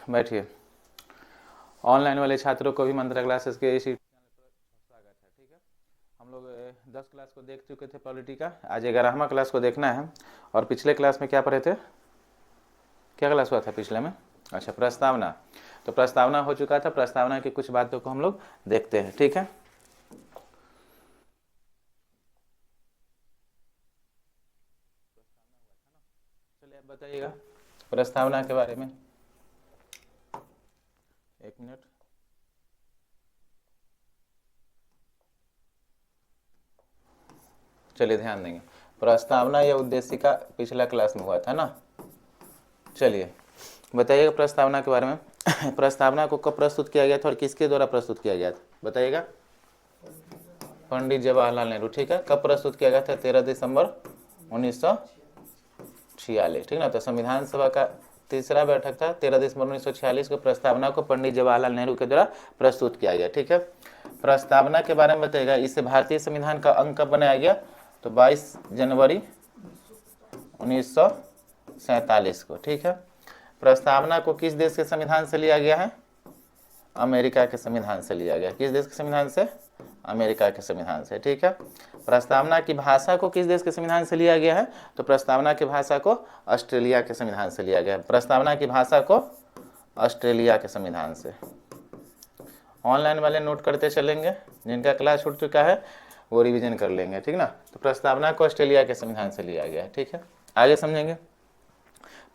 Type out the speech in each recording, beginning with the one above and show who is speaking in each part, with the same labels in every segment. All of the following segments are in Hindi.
Speaker 1: बैठिए। ऑनलाइन वाले छात्रों को भी मंत्रा क्लासेस के इसी स्वागत है। ठीक है, हम लोग 10 क्लास को देख चुके थे पॉलिटी का, आज 11वां क्लास को देखना है। और पिछले क्लास में क्या पढ़े थे, क्या क्लास हुआ था पिछले में? अच्छा, प्रस्तावना। तो प्रस्तावना हो चुका था, प्रस्तावना की कुछ बातों को हम लोग देखते हैं। ठीक है, चलिए आप बताइएगा प्रस्तावना के बारे में। एक मिनट, चलिए ध्यान देंगे। प्रस्तावना या उद्देशिका पिछला क्लास में हुआ था ना। चलिए बताइएगा प्रस्तावना के बारे में। प्रस्तावना को कब प्रस्तुत किया गया था और किसके द्वारा प्रस्तुत किया गया था, बताइएगा। पंडित जवाहरलाल नेहरू। ठीक है, कब प्रस्तुत किया गया था? 13 दिसंबर 1946। ठीक ना, तो संविधान सभा का तीसरा बैठक था 13 दिसंबर 1946 को। प्रस्तावना को पंडित जवाहरलाल नेहरू के द्वारा प्रस्तुत किया गया। ठीक है, प्रस्तावना के बारे में बताइएगा। इसे भारतीय संविधान का अंग कब बनाया गया? तो 22 जनवरी 1947 को। ठीक है, प्रस्तावना को किस देश के संविधान से लिया गया है? अमेरिका के संविधान से लिया गया। किस देश के संविधान से? अमेरिका के संविधान से। ठीक है, प्रस्तावना की भाषा को किस देश के संविधान से लिया गया है? तो प्रस्तावना की भाषा को ऑस्ट्रेलिया के संविधान से लिया गया है। प्रस्तावना की भाषा को ऑस्ट्रेलिया के संविधान से। ऑनलाइन वाले नोट करते चलेंगे, जिनका क्लास छूट चुका है वो रिवीजन कर लेंगे। ठीक ना, तो प्रस्तावना को ऑस्ट्रेलिया के संविधान से लिया गया है। ठीक है, आगे समझेंगे।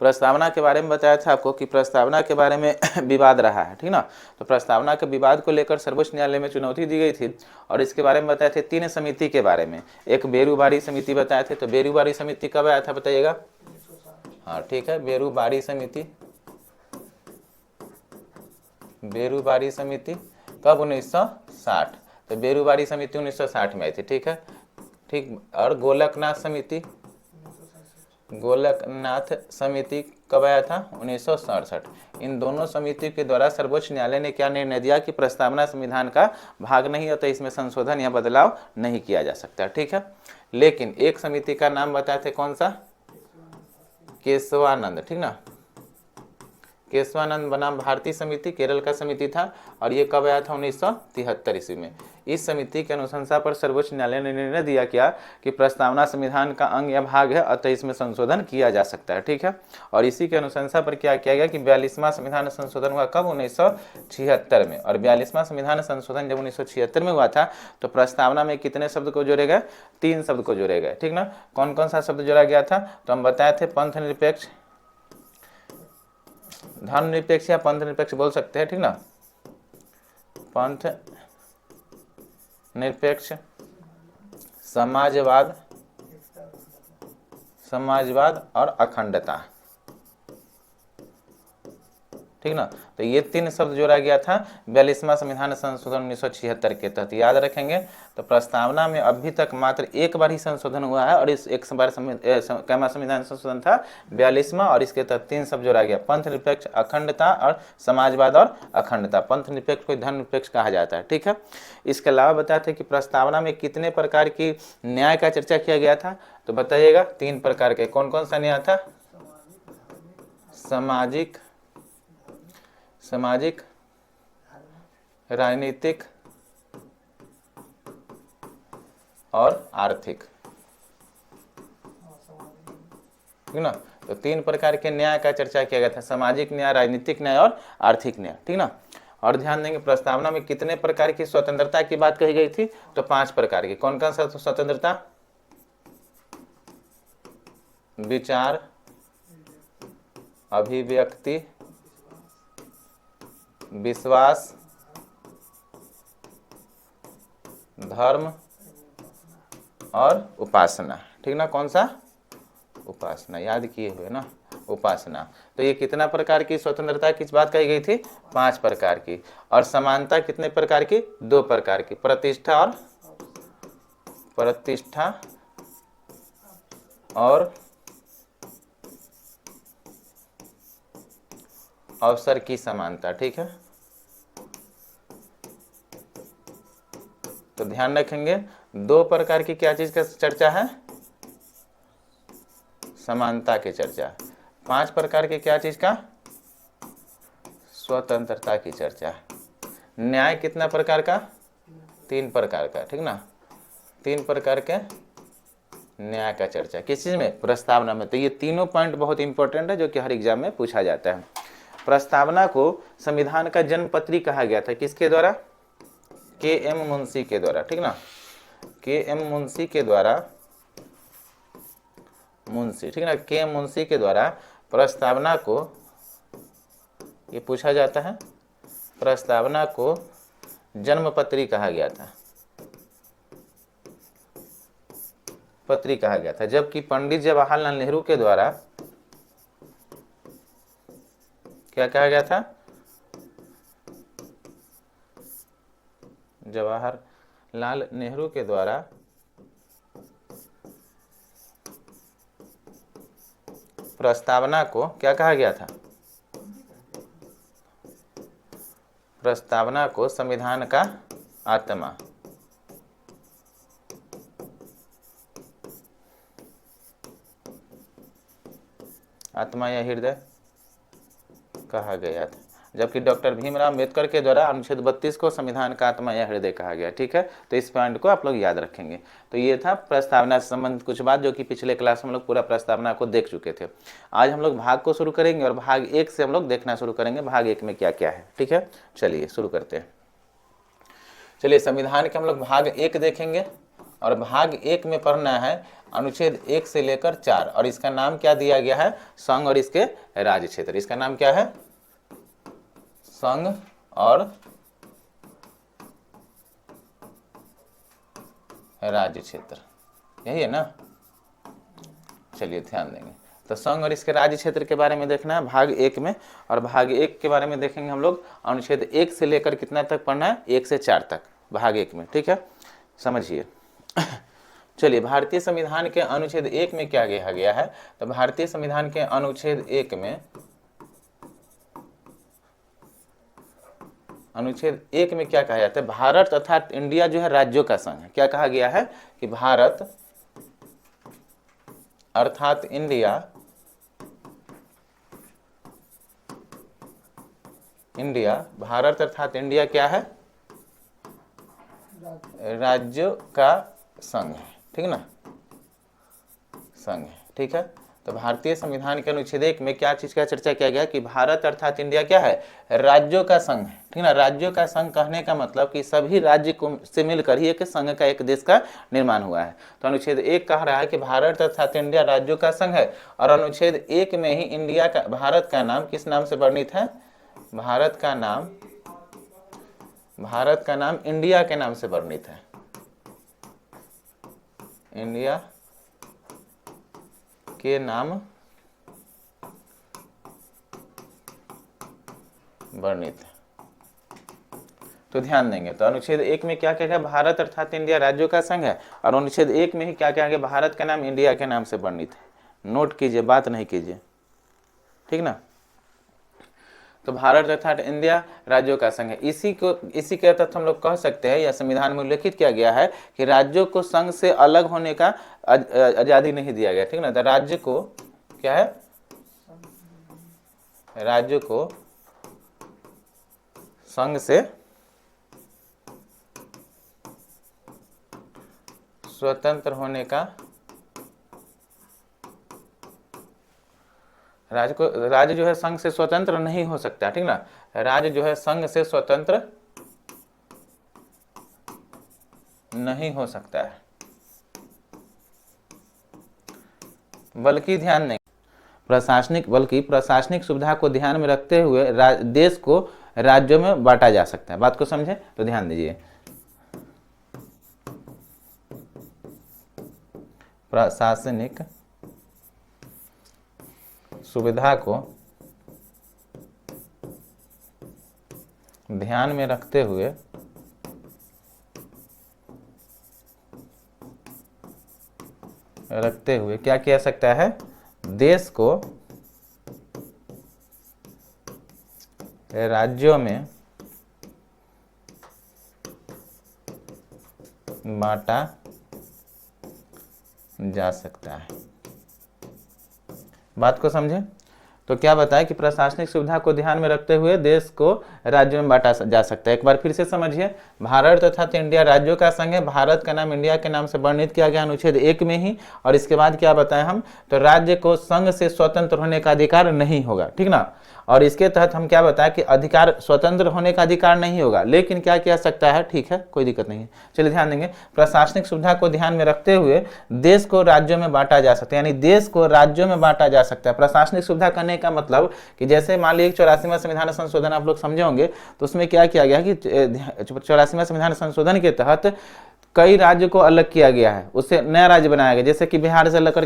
Speaker 1: प्रस्तावना के बारे में बताया था आपको कि प्रस्तावना के बारे में विवाद रहा है। ठीक ना, तो प्रस्तावना के विवाद को लेकर सर्वोच्च न्यायालय में चुनौती दी गई थी और इसके बारे में बताए थे 3 समिति के बारे में। एक बेरूबारी समिति बताए थे, तो बेरूबारी समिति कब आया था बताइएगा? हाँ ठीक है, बेरूबारी समिति। बेरूबारी समिति कब? 1960। तो बेरूबारी समिति 1960 में आई थी। ठीक है, ठीक। और गोलकनाथ समिति, गोलकनाथ समिति कब आया था? 1967। इन दोनों समिति के द्वारा सर्वोच्च न्यायालय ने क्या निर्णय दिया कि प्रस्तावना संविधान का भाग नहीं है, तो इसमें संशोधन या बदलाव नहीं किया जा सकता। ठीक है, लेकिन एक समिति का नाम बताए थे, कौन सा? केशवानंद। ठीक ना, केशवानंद बनाम भारतीय समिति, केरल का समिति था और ये कब आया था? 1973 ईस्वी में। इस समिति की अनुशंसा पर सर्वोच्च न्यायालय ने निर्णय दिया क्या कि प्रस्तावना संविधान का अंग या भाग है, अतः इसमें संशोधन किया जा सकता है। ठीक है, और इसी के अनुशंसा पर क्या किया गया कि 42वां संविधान संशोधन हुआ कब? 1976 में। और 42वां संविधान संशोधन जब 1976 में हुआ था तो प्रस्तावना में कितने शब्द को जोड़े गए? 3 शब्द को जोड़े गए। ठीक ना, कौन कौन सा शब्द जोड़ा गया था? तो हम बताए थे पंथ निरपेक्ष, धर्मनिरपेक्ष या पंथ निरपेक्ष बोल सकते हैं। ठीक ना, पंथ निरपेक्ष, समाजवाद, समाजवाद और अखंडता। ठीक ना, तो ये 3 शब्द जोड़ा गया था 42वां संविधान संशोधन 1976 के तहत। याद रखेंगे, तो प्रस्तावना में अभी तक मात्र एक बार ही संशोधन हुआ है और इस एक बार संविधान संशोधन था 42वां, और इसके तहत 3 शब्द जोड़ा गया, पंथ निरपेक्ष, अखंडता और समाजवाद और अखंडता। पंथ निरपेक्ष को धर्म निरपेक्ष कहा जाता है। ठीक है, इसके अलावा बताए थे कि प्रस्तावना में कितने प्रकार की न्याय का चर्चा किया गया था? तो बताइएगा 3 प्रकार के। कौन कौन सा न्याय था? सामाजिक, सामाजिक, राजनीतिक और आर्थिक। ठीक ना, तो 3 प्रकार के न्याय का चर्चा किया गया था, सामाजिक न्याय, राजनीतिक न्याय और आर्थिक न्याय। ठीक ना, और ध्यान देंगे प्रस्तावना में कितने प्रकार की स्वतंत्रता की बात कही गई थी? तो 5 प्रकार की। कौन कौन सा स्वतंत्रता? विचार, अभिव्यक्ति, विश्वास, धर्म और उपासना। ठीक ना, कौन सा? उपासना। याद किए हुए ना, उपासना। तो ये कितना प्रकार की स्वतंत्रता की बात कही गई थी? 5 प्रकार की। और समानता कितने प्रकार की? 2 प्रकार की, प्रतिष्ठा और प्रतिष्ठा और अवसर की समानता। ठीक है, तो ध्यान रखेंगे 2 प्रकार की क्या चीज का चर्चा है? समानता की चर्चा। 5 प्रकार की क्या चीज का? स्वतंत्रता की चर्चा। न्याय कितना प्रकार का? 3 प्रकार का, ठीक ना, 3 प्रकार के न्याय का चर्चा किस चीज में? प्रस्तावना में। तो ये तीनों पॉइंट बहुत इंपॉर्टेंट है जो कि हर एग्जाम में पूछा जाता है। प्रस्तावना को संविधान का जन्मपत्री कहा गया था, किसके द्वारा? के.एम. मुंशी के द्वारा, ठीक ना, के.एम. मुंशी के द्वारा, मुंशी, ठीक ना, के.एम. मुंशी के द्वारा प्रस्तावना को, ये पूछा जाता है, प्रस्तावना को जन्मपत्री कहा गया था, पत्री कहा गया था। जबकि पंडित जवाहरलाल नेहरू के द्वारा क्या कहा गया था? जवाहरलाल नेहरू के द्वारा प्रस्तावना को क्या कहा गया था? प्रस्तावना को संविधान का आत्मा, आत्मा या हृदय कहा गया था। जबकि डॉक्टर भीमराव अम्बेडकर के द्वारा अनुच्छेद 32 को संविधान का आत्मा या हृदय कहा गया। ठीक है, तो इस पॉइंट को आप लोग याद रखेंगे। तो ये था प्रस्तावना से संबंधित कुछ बात जो कि पिछले क्लास में हम लोग पूरा प्रस्तावना को देख चुके थे। आज हम लोग भाग को शुरू करेंगे और भाग 1 से हम लोग देखना शुरू करेंगे भाग 1 में क्या क्या है। ठीक है, चलिए शुरू करते हैं। चलिए संविधान के हम लोग भाग 1 देखेंगे और भाग 1 में पढ़ना है अनुच्छेद 1 से लेकर 4 और इसका नाम क्या दिया गया है? संघ और इसके राज्य क्षेत्र। इसका नाम क्या है? संघ और राज्य क्षेत्र, यही है ना। चलिए ध्यान देंगे। तो संघ और इसके राज्य क्षेत्र के बारे में देखना है भाग 1 में, और भाग 1 के बारे में देखेंगे हम लोग अनुच्छेद 1 से लेकर कितना तक पढ़ना है? 1 से 4 तक भाग 1 में। ठीक है, समझिए। चलिए भारतीय संविधान के अनुच्छेद 1 में क्या कहा गया है? तो भारतीय संविधान के अनुच्छेद 1 में, अनुच्छेद 1 में क्या कहा जाता है? भारत अर्थात इंडिया जो है राज्यों का संघ है। क्या कहा गया है कि भारत अर्थात इंडिया, इंडिया, भारत अर्थात इंडिया क्या है? राज्यों का संघ है। ठीक ना, संघ है। ठीक है, तो भारतीय संविधान के अनुच्छेद 1 में क्या चीज का चर्चा किया गया कि भारत अर्थात इंडिया क्या है? राज्यों का संघ है। ठीक ना, राज्यों का संघ कहने का मतलब कि सभी राज्य को से मिलकर ही एक संघ का, एक देश का निर्माण हुआ है। तो अनुच्छेद 1 कह रहा है कि भारत अर्थात इंडिया राज्यों का संघ है, और अनुच्छेद 1 में ही इंडिया का, भारत का नाम किस नाम से वर्णित है? भारत का नाम, भारत का नाम इंडिया के नाम से वर्णित है। इंडिया के नाम वर्णित है। तो ध्यान देंगे। तो अनुच्छेद 1 में क्या क्या है? भारत अर्थात इंडिया राज्यों का संघ है, और अनुच्छेद 1 में ही क्या क्या है? भारत का नाम इंडिया के नाम से वर्णित है। नोट कीजिए, बात नहीं कीजिए। ठीक ना, तो भारत अर्थात इंडिया राज्यों का संघ है। इसी के तहत हम लोग कह सकते हैं, या संविधान में उल्लेखित किया गया है कि राज्यों को संघ से अलग होने का आजादी नहीं दिया गया। ठीक ना, तो राज्य को क्या है? राज्य को संघ से स्वतंत्र होने का, राज्य जो है संघ से स्वतंत्र नहीं हो सकता। ठीक ना, राज्य जो है संघ से स्वतंत्र नहीं हो सकता है, बल्कि ध्यान दें प्रशासनिक सुविधा को ध्यान में रखते हुए देश को राज्यों में बांटा जा सकता है। बात को समझे तो ध्यान दीजिए। प्रशासनिक सुविधा को ध्यान में रखते हुए क्या किया सकता है? देश को राज्यों में बांटा जा सकता है। बात को समझे तो क्या बताया कि प्रशासनिक सुविधा को ध्यान में रखते हुए देश को राज्यों में बांटा जा सकता है। एक बार फिर से समझिए, भारत तथा इंडिया राज्यों का संघ है। भारत का नाम इंडिया के नाम से वर्णित किया गया अनुच्छेद 1 में ही। और इसके बाद क्या बताएं हम, तो राज्य को संघ से स्वतंत्र होने का अधिकार नहीं होगा, ठीक ना। और इसके तहत हम क्या बताएं कि अधिकार, स्वतंत्र होने का अधिकार नहीं होगा, लेकिन क्या किया सकता है, ठीक है, कोई दिक्कत नहीं है। चलिए ध्यान देंगे, प्रशासनिक सुविधा को ध्यान में रखते हुए देश को राज्यों में बांटा जा सकता है, यानी देश को राज्यों में बांटा जा सकता है। प्रशासनिक सुविधा करने का मतलब कि जैसे मान लीजिए 84वां संविधान संशोधन आप लोग समझे होंगे, तो उसमें क्या किया गया कि 84वां संविधान संशोधन के तहत कई राज्य को अलग किया गया है, उससे नया राज्य बनाया गया। जैसे कि बिहार से लेकर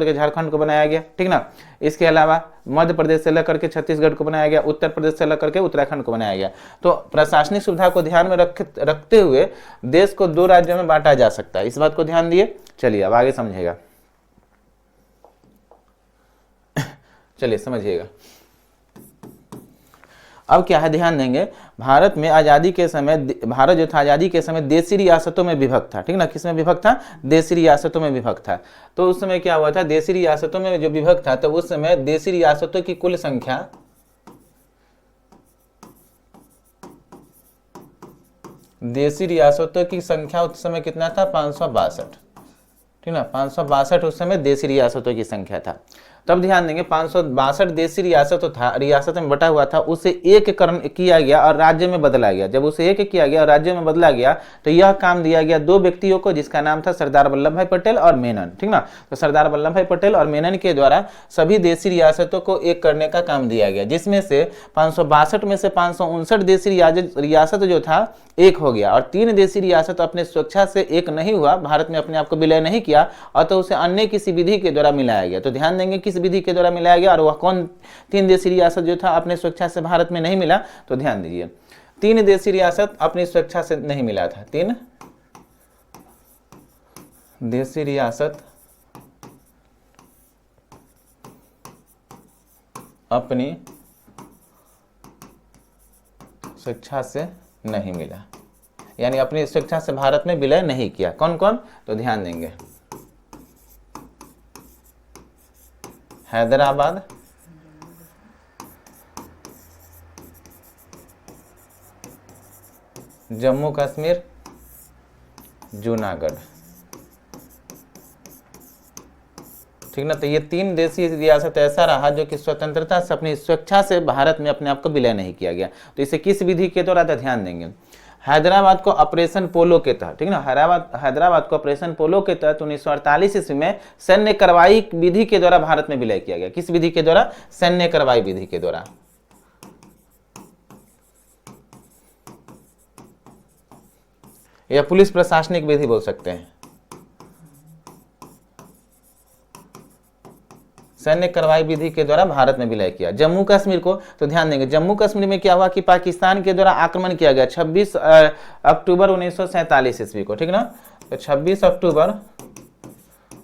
Speaker 1: के झारखंड को बनाया गया, ठीक ना। इसके अलावा मध्य प्रदेश से लेकर के छत्तीसगढ़ को बनाया गया, उत्तर प्रदेश से लेकर के उत्तराखंड को बनाया गया। तो प्रशासनिक सुविधा को ध्यान में रखते हुए देश को 2 राज्यों में बांटा जा सकता है, इस बात को ध्यान दिए। चलिए अब आगे समझिएगा, चलिए समझिएगा। अब क्या है, ध्यान देंगे, भारत में आज़ादी के समय, भारत जो था आज़ादी के समय देशी रियासतों में विभक्त था, ठीक ना। किस में विभक्त था, देशी रियासतों में विभक्त था। तो उस समय क्या हुआ था, देशी रियासतों में जो विभक्त था, तो उस समय देशी रियासतों की कुल संख्या उस समय कितना था, 562, ठीक ना। 562 उस समय देशी रियासतों की संख्या था। तब ध्यान देंगे 562 देशी रियासत में बटा हुआ था, उसे एक किया गया और राज्य में बदला गया। जब उसे एक किया गया और राज्य में बदला गया तो यह काम दिया गया 2 व्यक्तियों को, जिसका नाम था सरदार वल्लभ भाई पटेल और मेनन, ठीक ना। तो सरदार वल्लभ भाई पटेल और मेनन के द्वारा सभी देशी रियासतों को एक करने का काम दिया गया, जिसमें से 562 में से 559 देशी रियासत जो था एक हो गया, और 3 देशी रियासत अपने स्वेच्छा से एक नहीं हुआ, भारत में अपने आप को विलय नहीं किया, अतः उसे अन्य किसी विधि के द्वारा मिलाया गया। तो ध्यान देंगे किस विधि के द्वारा मिलाया गया, और वह कौन 3 देशी रियासत जो था अपने स्वेच्छा से भारत में नहीं मिला। तो ध्यान दीजिए, 3 देशी रियासत अपनी स्वेच्छा से नहीं मिला था, 3 देशी रियासत अपनी स्वेच्छा से नहीं मिला, यानी अपनी स्वेच्छा से भारत में विलय नहीं किया। कौन कौन, तो ध्यान देंगे, हैदराबाद, जम्मू कश्मीर, जूनागढ़, ठीक ना। तो ये 3 देशी रियासत ऐसा रहा जो कि स्वतंत्रता से अपनी स्वेच्छा से भारत में अपने आप को विलय नहीं किया गया। तो इसे किस विधि के द्वारा, ध्यान देंगे, हैदराबाद को ऑपरेशन पोलो के तहत, ठीक ना। हैदराबाद को ऑपरेशन पोलो के तहत 1948 ईस्वी में सैन्य कार्रवाई विधि के द्वारा भारत में विलय किया गया। किस विधि के द्वारा, सैन्य कार्रवाई विधि के द्वारा। या पुलिस प्रशासनिक विधि बोल सकते हैं, सैन्य कार्रवाई विधि के द्वारा भारत में विलय किया। जम्मू कश्मीर को, तो ध्यान देंगे, जम्मू कश्मीर में क्या हुआ कि पाकिस्तान के द्वारा आक्रमण किया गया 26 अक्टूबर 1947 ईस्वी को, ठीक ना। तो 26 अक्टूबर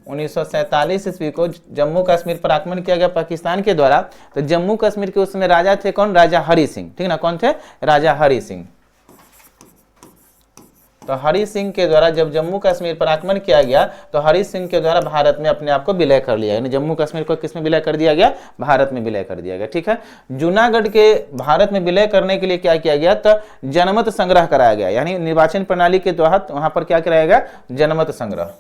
Speaker 1: 1947 ईस्वी को जम्मू कश्मीर पर आक्रमण किया गया पाकिस्तान के द्वारा। तो जम्मू कश्मीर के उस समय राजा थे कौन, राजा हरि सिंह, ठीक ना। कौन थे, राजा हरि सिंह। तो हरि सिंह के द्वारा जब जम्मू कश्मीर पर आक्रमण किया गया तो हरि सिंह के द्वारा भारत में अपने आप को विलय कर लिया, यानी जम्मू कश्मीर को किस में विलय कर दिया गया, भारत में विलय कर दिया गया, ठीक है। जूनागढ़ के भारत में विलय करने के लिए क्या किया गया, तो जनमत संग्रह कराया गया, यानी निर्वाचन प्रणाली के तहत वहां पर क्या कराया गया, जनमत संग्रह।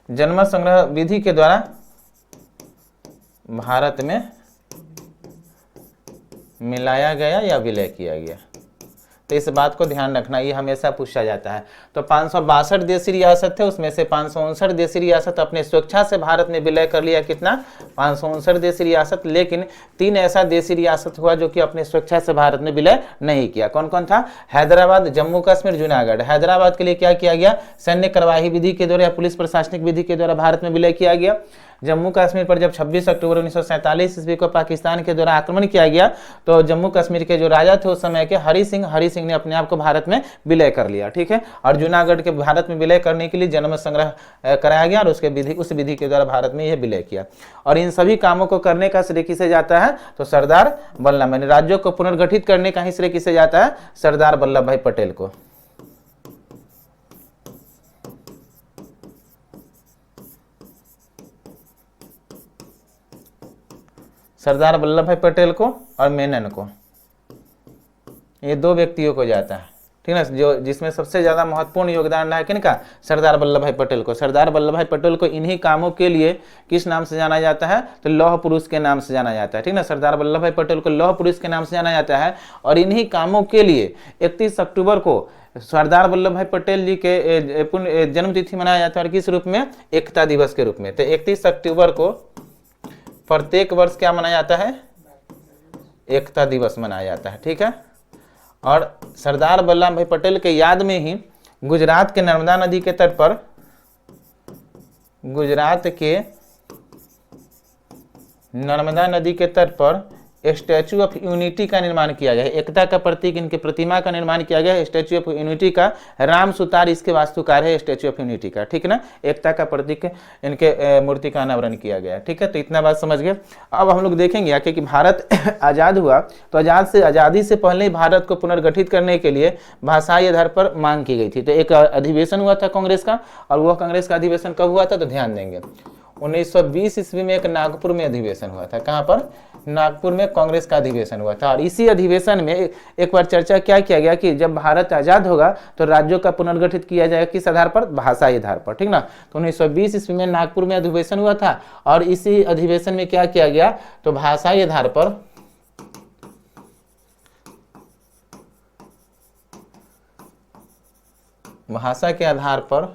Speaker 1: जनमत संग्रह विधि के द्वारा भारत में मिलाया गया या विलय किया गया। तो इस बात को ध्यान रखना, ये हमेशा पूछा जाता है। तो 562 देशी रियासत थे, उसमें से 559 देशी रियासत अपने स्वेच्छा से भारत में विलय कर लिया। कितना, 559 देशी रियासत, लेकिन 3 ऐसा देशी रियासत हुआ जो कि अपने स्वेच्छा से भारत में विलय नहीं किया। कौन कौन था, हैदराबाद, जम्मू कश्मीर, जूनागढ़। हैदराबाद के लिए क्या किया गया, सैन्य कार्रवाई विधि के द्वारा या पुलिस प्रशासनिक विधि के द्वारा भारत में विलय किया गया। जम्मू कश्मीर पर जब 26 अक्टूबर 1947 ईस्वी को पाकिस्तान के द्वारा आक्रमण किया गया तो जम्मू कश्मीर के जो राजा थे उस समय के हरि सिंह ने अपने आप को भारत में विलय कर लिया, ठीक है। और जूनागढ़ के भारत में विलय करने के लिए जन्म संग्रह कराया गया और उस विधि के द्वारा भारत में यह विलय किया। और इन सभी कामों को करने का श्रेय किसे जाता है? तो सरदार वल्लभ भाई, राज्यों को पुनर्गठित करने का ही श्रेय किसे जाता है? सरदार वल्लभ भाई पटेल को। सरदार वल्लभ भाई पटेल को और मेनन को, ये दो व्यक्तियों को जाता है, ठीक है। जो जिसमें सबसे ज्यादा महत्वपूर्ण योगदान रहा है किनका? सरदार वल्लभ भाई पटेल को। सरदार वल्लभ भाई पटेल को इन्हीं कामों के लिए किस नाम से जाना जाता है? तो लौह पुरुष के नाम से जाना जाता है, ठीक ना। सरदार वल्लभ भाई पटेल को लौह पुरुष के नाम से जाना जाता है। और इन्हीं कामों के लिए 31 अक्टूबर को सरदार वल्लभ भाई पटेल जी के जन्मतिथि मनाया जाता है। और किस रूप में? एकता दिवस के रूप में। तो 31 अक्टूबर को प्रत्येक वर्ष क्या मनाया जाता है? एकता दिवस मनाया जाता है, ठीक है। और सरदार वल्लभ भाई पटेल के याद में ही गुजरात के नर्मदा नदी के तट पर स्टैचू ऑफ यूनिटी का निर्माण किया गया है। एकता का प्रतीक इनके प्रतिमा का निर्माण किया गया है, स्टैचू ऑफ यूनिटी का। राम सुतार इसके वास्तुकार है स्टैचू ऑफ यूनिटी का, ठीक है ना। एकता का प्रतीक इनके मूर्ति का अनावरण किया गया, ठीक है। तो इतना बात समझ गए। अब हम लोग देखेंगे आके कि भारत आज़ाद हुआ तो आज़ादी से पहले ही भारत को पुनर्गठित करने के लिए भाषाई आधार पर मांग की गई थी। तो एक अधिवेशन हुआ था कांग्रेस का, और वह कांग्रेस का अधिवेशन कब हुआ था? तो ध्यान देंगे 1920 ईस्वी में एक नागपुर में अधिवेशन हुआ था। कहाँ पर? नागपुर में कांग्रेस का अधिवेशन हुआ था। और इसी अधिवेशन में एक बार चर्चा क्या किया गया कि जब भारत आजाद होगा तो राज्यों का पुनर्गठित किया जाएगा किस आधार पर? भाषाई आधार पर, ठीक ना। तो 1920 ईस्वी में नागपुर में अधिवेशन हुआ था। और इसी अधिवेशन में क्या किया गया? तो भाषाई आधार पर भाषा के आधार पर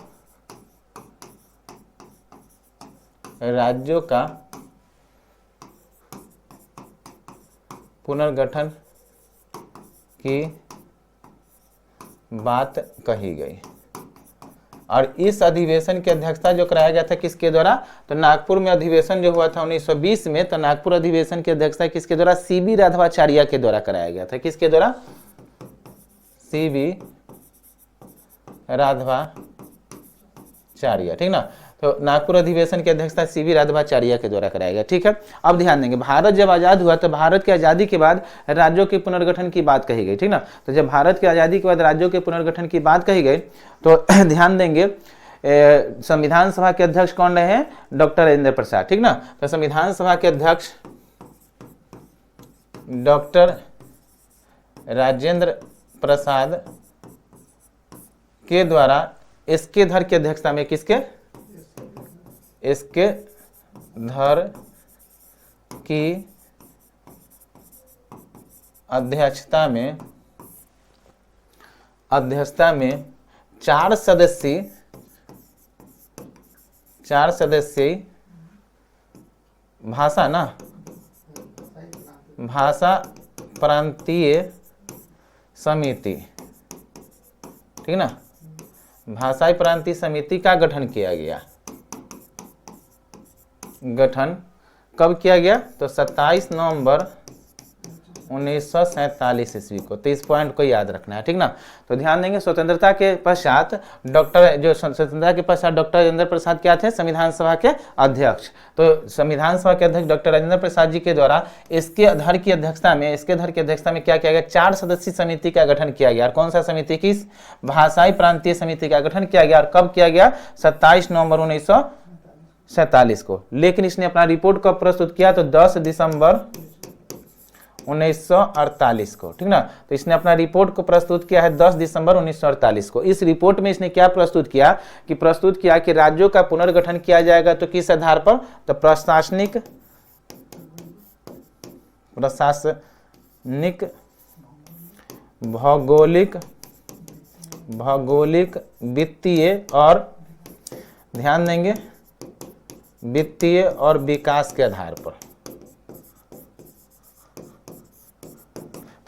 Speaker 1: राज्यों का पुनर्गठन की बात कही गई। और इस अधिवेशन की अध्यक्षता जो कराया गया था किसके द्वारा? तो नागपुर में अधिवेशन जो हुआ था 1920 में, तो नागपुर अधिवेशन की अध्यक्षता किसके द्वारा? सीबी राधावाचार्य के द्वारा कराया गया था। किसके द्वारा? सीबी राधावाचार्य, ठीक ना। तो नागपुर अधिवेशन की अध्यक्षता सीबी राधावाचार्य के द्वारा कराया गया, ठीक है। अब ध्यान देंगे, भारत जब आजाद हुआ तो भारत की आजादी के बाद राज्यों के पुनर्गठन की बात कही गई, ठीक ना। तो जब भारत की आजादी के बाद राज्यों के पुनर्गठन की बात कही गई तो ध्यान देंगे संविधान सभा के अध्यक्ष कौन रहे हैं? डॉक्टर राजेंद्र प्रसाद, ठीक ना। तो संविधान सभा के अध्यक्ष डॉक्टर राजेंद्र प्रसाद के द्वारा इसके धर की अध्यक्षता में इसके धर की अध्यक्षता में 4 सदस्यीय भाषा प्रांतीय समिति, ठीक ना, भाषाई प्रांतीय समिति का गठन किया गया। गठन कब किया गया? तो 27 नवंबर 1947 ईस्वी को। तो इस पॉइंट को याद रखना है, ठीक ना। तो ध्यान देंगे स्वतंत्रता के पश्चात डॉक्टर राजेंद्र प्रसाद क्या थे? संविधान सभा के अध्यक्ष। तो संविधान सभा के अध्यक्ष डॉक्टर राजेंद्र प्रसाद जी के द्वारा इसके धर की अध्यक्षता में क्या किया गया? 4 सदस्यीय समिति का गठन किया गया। और कौन सा समिति? किस? भाषाई प्रांतीय समिति का गठन किया गया। और कब किया गया? 27 नवंबर 1947 को। लेकिन इसने अपना रिपोर्ट कब प्रस्तुत किया? तो 10 दिसंबर 1948 को, ठीक ना। तो इसने अपना रिपोर्ट को प्रस्तुत किया है 10 दिसंबर 1948 को। इस रिपोर्ट में इसने क्या प्रस्तुत किया कि राज्यों का पुनर्गठन किया जाएगा। तो किस आधार पर? तो प्रशासनिक, भौगोलिक, वित्तीय और ध्यान देंगे वित्तीय और विकास के आधार पर।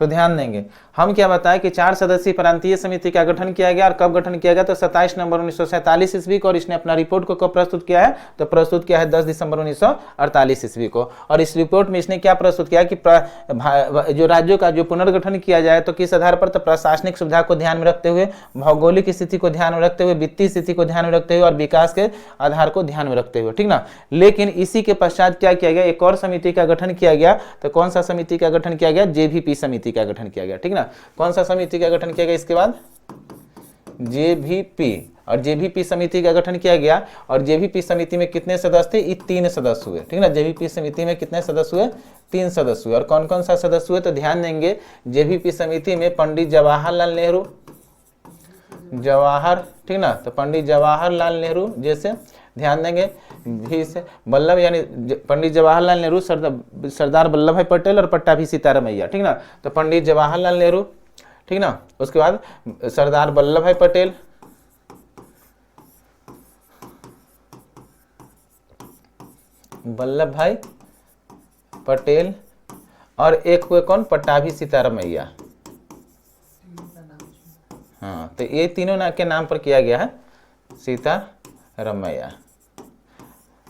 Speaker 1: तो ध्यान देंगे, हम क्या बताएं कि 4 सदस्यीय प्रांतीय समिति का गठन किया गया और कब गठन किया गया, तो 27 नवंबर 1947 ईस्वी को। और इसने अपना रिपोर्ट को कब प्रस्तुत किया है, तो प्रस्तुत किया है 10 दिसंबर 1948 ईस्वी को। और इस रिपोर्ट में इसने क्या प्रस्तुत किया कि जो राज्यों का जो पुनर्गठन किया जाए तो किस आधार पर, तो प्रशासनिक सुविधा को ध्यान में रखते हुए, भौगोलिक स्थिति को ध्यान में रखते हुए, वित्तीय स्थिति को ध्यान में रखते हुए और विकास के आधार को ध्यान में रखते हुए, ठीक ना। लेकिन इसी के पश्चात क्या किया गया, एक और समिति का गठन किया गया। तो कौन सा समिति का गठन किया गया, जेवीपी समिति का गठन किया गया, ठीक ना। कौन सा समिति का गठन किया गया इसके बाद, जेवीपी। और जेवीपी समिति का गठन किया गया। और जेवीपी समिति में कितने सदस्य थे, ये 3 सदस्य हुए, ठीक ना। जेवीपी समिति में कितने सदस्य हुए, 3 सदस्य हुए। और कौन कौन सा सदस्य हुए, तो ध्यान देंगे, जेवीपी समिति में पंडित जवाहरलाल नेहरू, ठीक ना, तो पंडित जवाहरलाल नेहरू जैसे, ध्यान देंगे भी से वल्लभ यानी पंडित जवाहरलाल नेहरू, सरदार वल्लभ भाई पटेल और पट्टाभी सीतारामैया, ठीक ना। तो पंडित जवाहरलाल नेहरू, ठीक ना, उसके बाद सरदार वल्लभ भाई पटेल, वल्लभ भाई पटेल और एक हुए कौन, पट्टाभी सीतारामैया। हाँ, तो ये तीनों के नाम पर किया गया है सीतारामैया।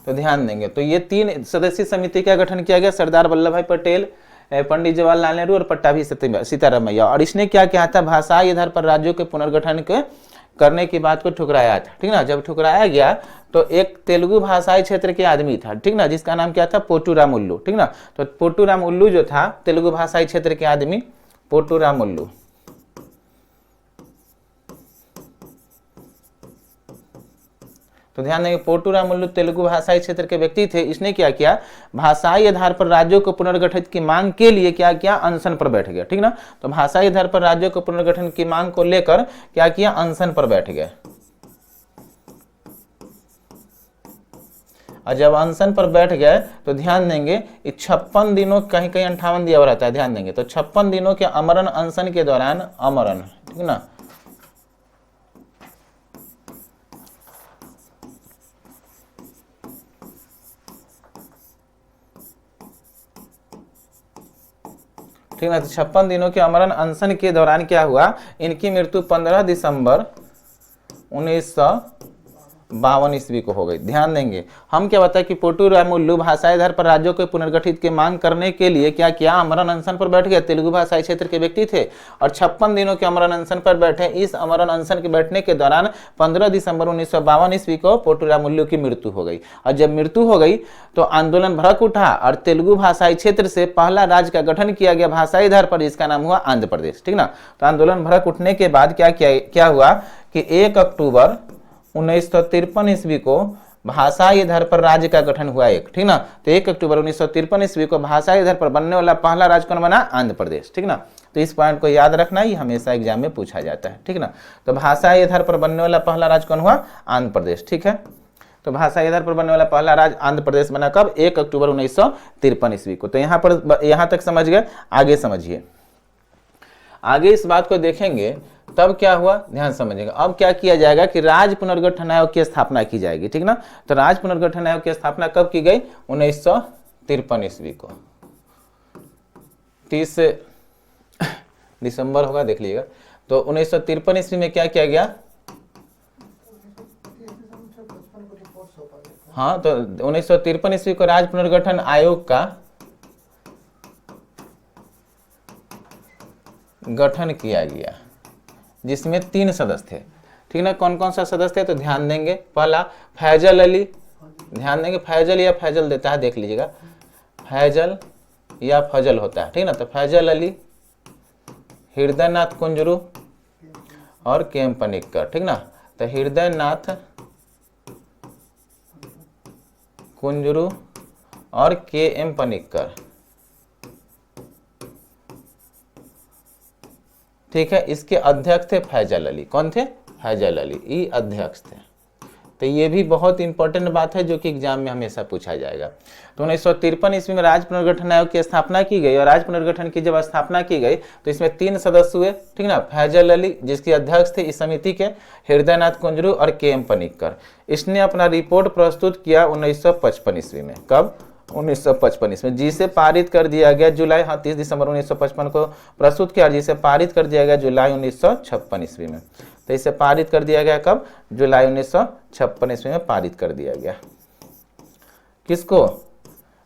Speaker 1: तो ध्यान देंगे, तो ये 3 सदस्यीय समिति का गठन किया गया, सरदार वल्लभ भाई पटेल, पंडित जवाहरलाल नेहरू और पट्टाभी सीतारामैया। और इसने क्या किया था, भाषाई आधार पर राज्यों के पुनर्गठन के करने की बात को ठुकराया था, ठीक ना। जब ठुकराया गया तो एक तेलुगु भाषाई क्षेत्र के आदमी था, ठीक ना, जिसका नाम क्या था, पोटूराम उल्लू, ठीक ना। तो पोटूराम उल्लू जो था तेलुगु भाषाई क्षेत्र के आदमी, पोटूराम उल्लू, तो ध्यान देंगे, पोटूराम उल्लू तेलुगु भाषाई क्षेत्र के व्यक्ति थे। इसने क्या किया, भाषाई आधार पर राज्यों को पुनर्गठित की मांग के लिए क्या किया, अनशन पर बैठ गया, ठीक ना। तो भाषाई आधार पर राज्यों को पुनर्गठन की मांग को लेकर क्या किया, अनशन पर बैठ गए। और जब अनशन पर बैठ गए तो ध्यान देंगे 56 दिनों, कहीं कहीं 58 दिया हुआ रहता है, ध्यान देंगे। तो 56 दिनों के अमरण अनशन के दौरान, अमरण, ठीक ना, ठीक ना। तो 56 दिनों के अमरण अनशन के दौरान क्या हुआ, इनकी मृत्यु 15 दिसंबर 1952 ईस्वी को हो गई। ध्यान देंगे, हम क्या बताए कि पोटूराम उल्लू भाषाई आधार पर राज्यों को पुनर्गठित की मांग करने के लिए क्या किया, अमरण अनशन पर बैठ गए। तेलुगु भाषाई क्षेत्र के व्यक्ति थे और 56 दिनों के अमरण अनशन पर बैठे। इस अमरण अनशन के बैठने के दौरान 15 दिसंबर 1952 ईस्वी को पोटूराम उल्लू की मृत्यु हो गई। और जब मृत्यु हो गई तो आंदोलन भड़क उठा और तेलुगु भाषाई क्षेत्र से पहला राज्य का गठन किया गया भाषाई आधार पर, जिसका नाम हुआ आंध्र प्रदेश, ठीक ना। तो आंदोलन भड़क उठने के बाद क्या हुआ कि 1 अक्टूबर 1953 ईस्वी को भाषाई आधार पर राज्य का गठन हुआ एक, ठीक ना। तो 1 अक्टूबर 1953 ईस्वी को भाषाई आधार पर बनने वाला पहला राज्य कौन बना, आंध्र प्रदेश, ठीक ना। तो इस पॉइंट को याद रखना, ही हमेशा एग्जाम में पूछा जाता है, ठीक ना। तो भाषाई आधार पर बनने वाला पहला राज्य कौन हुआ, आंध्र प्रदेश, ठीक है। तो भाषाई आधार पर बनने वाला पहला राज्य आंध्र प्रदेश बना कब, 1 अक्टूबर 1953 ईस्वी को। तो यहाँ तक समझ गए, आगे समझिए, आगे इस बात को देखेंगे तब क्या हुआ, ध्यान समझिएगा। अब क्या किया जाएगा कि राज्य पुनर्गठन आयोग की स्थापना की जाएगी, ठीक ना। तो राज्य पुनर्गठन आयोग की स्थापना कब की गई, 1953 ईस्वी को, 30 दिसंबर होगा, देख लीजिएगा। तो 1953 ईस्वी में क्या किया गया, हाँ, तो 1953 ईस्वी को राज्य पुनर्गठन आयोग का गठन किया गया, जिसमें 3 सदस्य थे, ठीक ना। कौन कौन सा सदस्य थे, तो ध्यान देंगे, पहला फैजल अली, ध्यान देंगे, फैजल या फैजल देता है, देख लीजिएगा, फैजल या फजल होता है, ठीक ना। तो फैजल अली, हृदयनाथ कुंजरू और के.एम. पनिक्कर, ठीक ना। तो हृदयनाथ कुंजरू और के.एम. पनिक्कर, ठीक है। इसके अध्यक्ष थे फैजल अली, कौन थे, फैजल अली, ये अध्यक्ष थे। तो ये भी बहुत इंपॉर्टेंट बात है जो कि एग्जाम में हमेशा पूछा जाएगा। तो 1953 ईस्वी में राज्य पुनर्गठन आयोग की स्थापना की गई और राज्य पुनर्गठन की जब स्थापना की गई तो इसमें 3 सदस्य हुए, ठीक ना। फैजल अली जिसके अध्यक्ष थे इस समिति के, हृदयनाथ कुंजरू और के.एम. पनिक्कर। इसने अपना रिपोर्ट प्रस्तुत किया 1955 ईस्वी में, कब, 1955 इसमें, जिसे पारित कर दिया गया जुलाई 30 दिसंबर 1955 को प्रस्तुत किया, और जिसे पारित कर दिया गया जुलाई 1956 ईस्वी में। तो इसे पारित कर दिया गया कब? जुलाई 1956 ईस्वी में पारित कर दिया गया। किसको?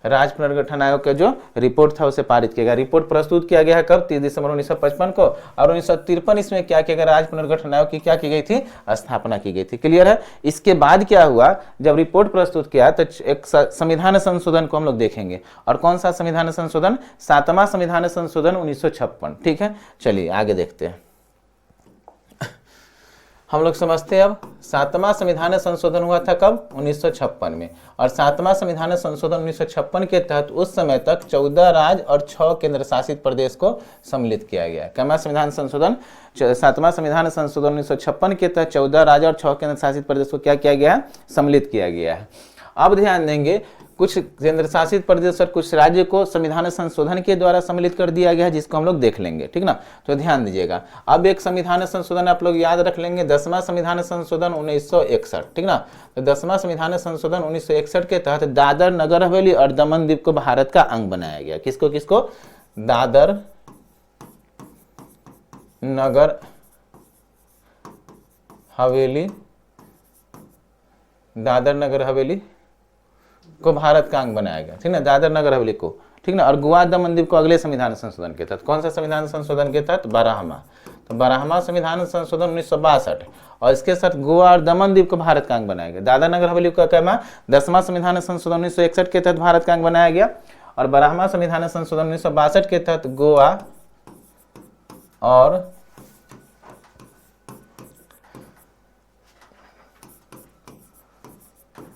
Speaker 1: राज्य पुनर्गठन आयोग का जो रिपोर्ट था उसे पारित किया गया। रिपोर्ट प्रस्तुत किया गया है कब? 30 दिसंबर 1955 को, और 1953 इसमें क्या किया गया? राज्य पुनर्गठन आयोग की क्या की गई थी? स्थापना की गई थी। क्लियर है? इसके बाद क्या हुआ? जब रिपोर्ट प्रस्तुत किया तो एक संविधान संशोधन को हम लोग देखेंगे। और कौन सा संविधान संशोधन? 7वां संविधान संशोधन 1956। ठीक है, चलिए आगे देखते हैं। हम लोग समझते हैं अब 7वां संविधान संशोधन हुआ था कब? 1956 में। और 7वां संविधान संशोधन 1956 के तहत उस समय तक 14 राज्य और 6 केंद्र शासित प्रदेश को सम्मिलित किया गया। क्या संविधान संशोधन? 7वां संविधान संशोधन 1956 के तहत 14 राज्य और 6 केंद्र शासित प्रदेश को क्या किया गया है? सम्मिलित किया गया है। अब ध्यान देंगे, कुछ केंद्र शासित प्रदेश और कुछ राज्य को संविधान संशोधन के द्वारा सम्मिलित कर दिया गया है, जिसको हम लोग देख लेंगे। ठीक ना, तो ध्यान दीजिएगा। अब एक संविधान संशोधन आप लोग याद रख लेंगे, 10वां संविधान संशोधन 1961। ठीक ना, तो 10वां संविधान संशोधन 1961 के तहत दादर नगर हवेली और दमन द्वीप को भारत का अंग बनाया गया। किसको किसको? दादर नगर हवेली, दादर नगर हवेली को भारत का अंग बनाया गया। ठीक ना, दादर नगर हवेली को। ठीक ना, और गोवा दमन द्वीप को अगले संविधान संशोधन के तहत। कौन सा संविधान संशोधन के तहत? 12वां। तो 12वां संविधान संशोधन 1962, और इसके साथ गोवा और दमन द्वीप को भारत का अंग बनाया गया। दादर नगर हवेली का कहना 10वां संविधान संशोधन 1961 के तहत भारत का अंग बनाया गया, और 12वां संविधान संशोधन 1962 के तहत गोवा और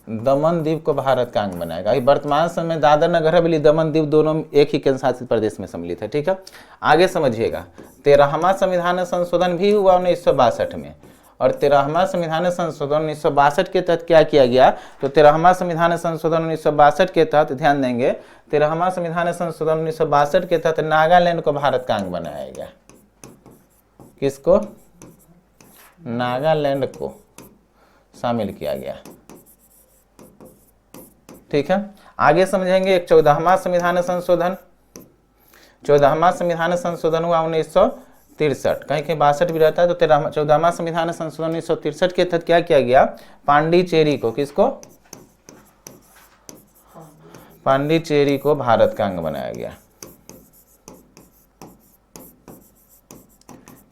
Speaker 1: दमन द्वीप को भारत का अंग बनाएगा। वर्तमान समय दादर नगर हवेली दमन द्वीप दोनों एक ही केंद्र शासित प्रदेश में सम्मिलित है। ठीक है, आगे समझिएगा। 13वां संविधान संशोधन भी हुआ 1962 में, और 13वां संविधान संशोधन 1962 के तहत क्या किया गया? तो 13वां संविधान संशोधन 1962 के तहत ध्यान देंगे, 13वां संविधान संशोधन 1962 के तहत नागालैंड को भारत का अंग बनाया गया। किसको? नागालैंड को शामिल किया गया। ठीक है, आगे समझेंगे। एक 14वां संविधान संशोधन, 14वां संविधान संशोधन हुआ 1963, कहीं कहीं 62 भी रहता है। तो 14वां संविधान संशोधन 1963 के तहत क्या किया गया? पांडिचेरी को, किसको? पांडिचेरी को भारत का अंग बनाया गया।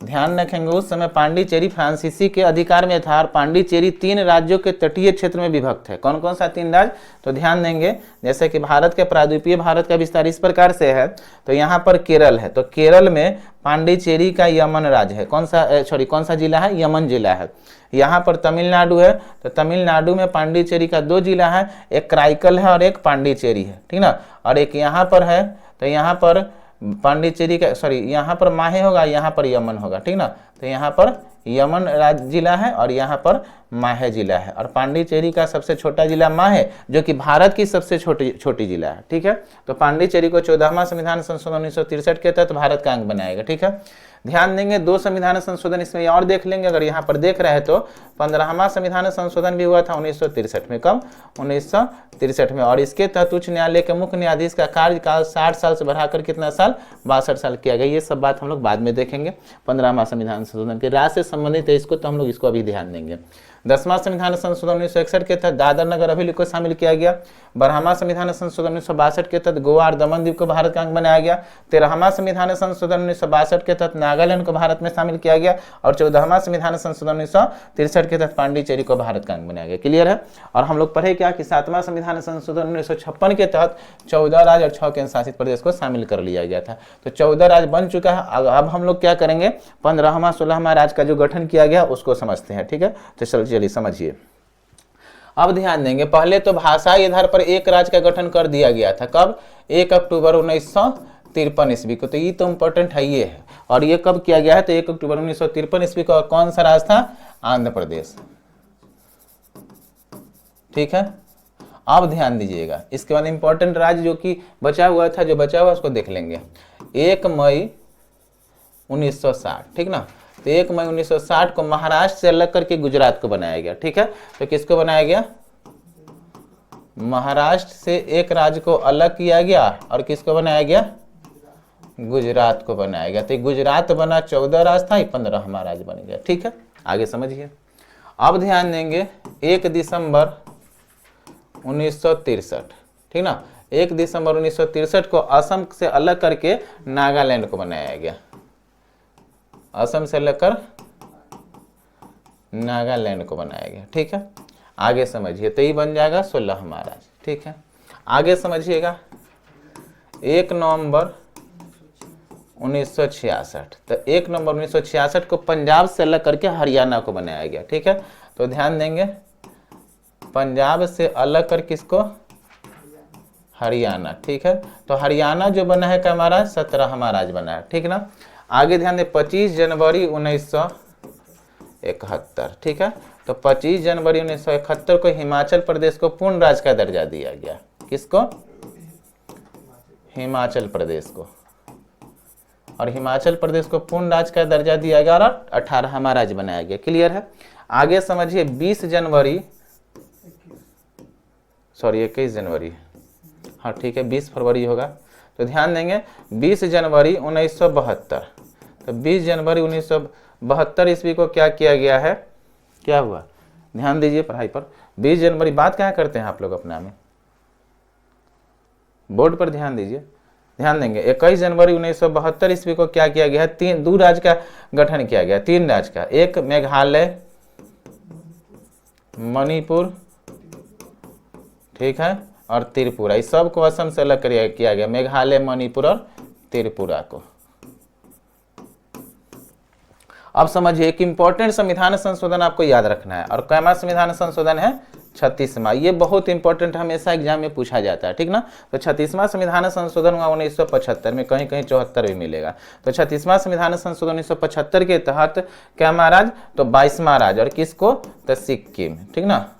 Speaker 1: ध्यान रखेंगे, उस समय पांडिचेरी फ्रांसीसी के अधिकार में था, और पांडिचेरी 3 राज्यों के तटीय क्षेत्र में विभक्त है। कौन कौन सा 3 राज्य? तो ध्यान देंगे, जैसे कि भारत के प्रायद्वीपीय भारत का विस्तार इस प्रकार से है। तो यहाँ पर केरल है, तो केरल में पांडिचेरी का यमन राज्य है। कौन सा जिला है? यमन जिला है। यहाँ पर तमिलनाडु है, तो तमिलनाडु में पांडिचेरी का 2 जिला है, एक कराईकल है और एक पांडिचेरी है। ठीक ना, और एक यहाँ पर है, तो यहाँ पर पांडिचेरी का यहाँ पर माहे होगा, यहाँ पर यमन होगा। ठीक ना, तो यहाँ पर यमन राज्य जिला है और यहाँ पर माहे जिला है, और पांडिचेरी का सबसे छोटा जिला माहे, जो कि भारत की सबसे छोटी जिला है। ठीक है, तो पांडिचेरी को 14वां संविधान संशोधन 1963 के तहत भारत का अंग बनाएगा। ठीक है, ध्यान देंगे 2 संविधान संशोधन इसमें और देख लेंगे। अगर यहाँ पर देख रहे हैं तो 15वां संविधान संशोधन भी हुआ था 1963 में। कब? 1963 में, और इसके तहत उच्च न्यायालय के मुख्य न्यायाधीश का कार्यकाल 60 साल से बढ़ाकर कितना साल? 62 साल किया गया। ये सब बात हम लोग बाद में देखेंगे। 15वां संविधान संशोधन के राज्य से संबंधित है इसको, तो हम लोग इसको अभी ध्यान देंगे। 10वां संविधान संशोधन 1961 के तहत दादर नगर हवेली को शामिल किया गया। 12वां संविधान संशोधन 1962 के तहत गोवा और दमन द्वीप को भारत का अंग बनाया गया। 13वां संविधान संशोधन 1962 के तहत नागालैंड को भारत में शामिल किया गया, और 14वां संविधान संशोधन 1963 के तहत पांडिचेरी को भारत का अंग बनाया गया। क्लियर है? और हम लोग पढ़े क्या कि 7वां संविधान संशोधन 1956 के तहत 14 राज्य और 6 केंद्र शासित प्रदेश को शामिल कर लिया गया था। तो 14 राज्य बन चुका है। अब हम लोग क्या करेंगे? 15वां 16वां राज्य का जो गठन किया गया उसको समझते हैं। ठीक है, तो चलिए समझिए। अब ध्यान देंगे, पहले तो भाषाई आधार पर एक राज्य का गठन कर दिया गया था। कब? 1 अक्टूबर 1953 ईस्वी को। तो ये तो इंपॉर्टेंट है, ये है। और ये कब किया गया है? तो 1 अक्टूबर 1953 ईस्वी को। कौन सा राज्य था? आंध्र प्रदेश। ठीक है, अब ध्यान दीजिएगा। इसके बाद इंपॉर्टेंट राज्य जो कि बचा हुआ था, जो बचा हुआ उसको देख लेंगे। 1 मई 1960। ठीक ना, तो 1 मई 1960 को महाराष्ट्र से अलग करके गुजरात को बनाया गया। ठीक है, तो किसको बनाया गया? महाराष्ट्र से एक राज्य को अलग किया गया और किसको बनाया गया, गुजरात को बनाया गया। तो गुजरात बना 14 राज्य था, 15वां राज्य बन गया। ठीक है, आगे समझिए। अब ध्यान देंगे 1 दिसंबर 1963, ठीक ना, 1 दिसंबर 1963 को असम से अलग करके नागालैंड को बनाया गया। असम से लेकर नागालैंड को बनाया गया। ठीक है, आगे समझिए। तो ये बन जाएगा 16वां राज्य। ठीक है, आगे समझिएगा। 1 नवंबर 1966, तो 1 नवंबर 1966 को पंजाब से अलग करके हरियाणा को बनाया गया। ठीक है, तो ध्यान देंगे पंजाब से अलग कर किसको, हरियाणा। ठीक है, तो हरियाणा जो बना है क्या हमारा, 17वां राज्य बना है। ठीक ना, आगे ध्यान दें 25 जनवरी 1971। ठीक है, तो 25 जनवरी 1971 को हिमाचल प्रदेश को पूर्ण राज्य का दर्जा दिया गया। किसको, हिमाचल प्रदेश को। और हिमाचल प्रदेश को पूर्ण राज्य का दर्जा दिया गया और 18वां राज्य बनाया गया। क्लियर है, आगे समझिए। 21 जनवरी, हाँ ठीक है, 20 फरवरी होगा। तो ध्यान देंगे 20 जनवरी 1972, तो 20 जनवरी 1972 ईस्वी को क्या किया गया है, क्या हुआ, ध्यान दीजिए पढ़ाई पर। 20 जनवरी बात क्या करते हैं आप लोग अपना में, बोर्ड पर ध्यान दीजिए, ध्यान देंगे। 21 जनवरी 1972 ईस्वी को क्या किया गया है, 2 राज्य का गठन किया गया, 3 राज्य का, एक मेघालय, मणिपुर, ठीक है, और त्रिपुरा। इस सब को असम से अलग किया गया, मेघालय, मणिपुर और त्रिपुरा को। अब समझिए एक इंपॉर्टेंट संविधान संशोधन आपको याद रखना है, और कैमा संविधान संशोधन है, 36वां। ये बहुत इंपॉर्टेंट, हमेशा एग्जाम में पूछा जाता है। ठीक ना, तो 36वां संविधान संशोधन हुआ 1975 में, कहीं कहीं 74 भी मिलेगा। तो 36वां संविधान संशोधन 1975 के तहत कैमा राज्य, तो 22वां राज्य, और किसको, तो सिक्किम। ठीक ना,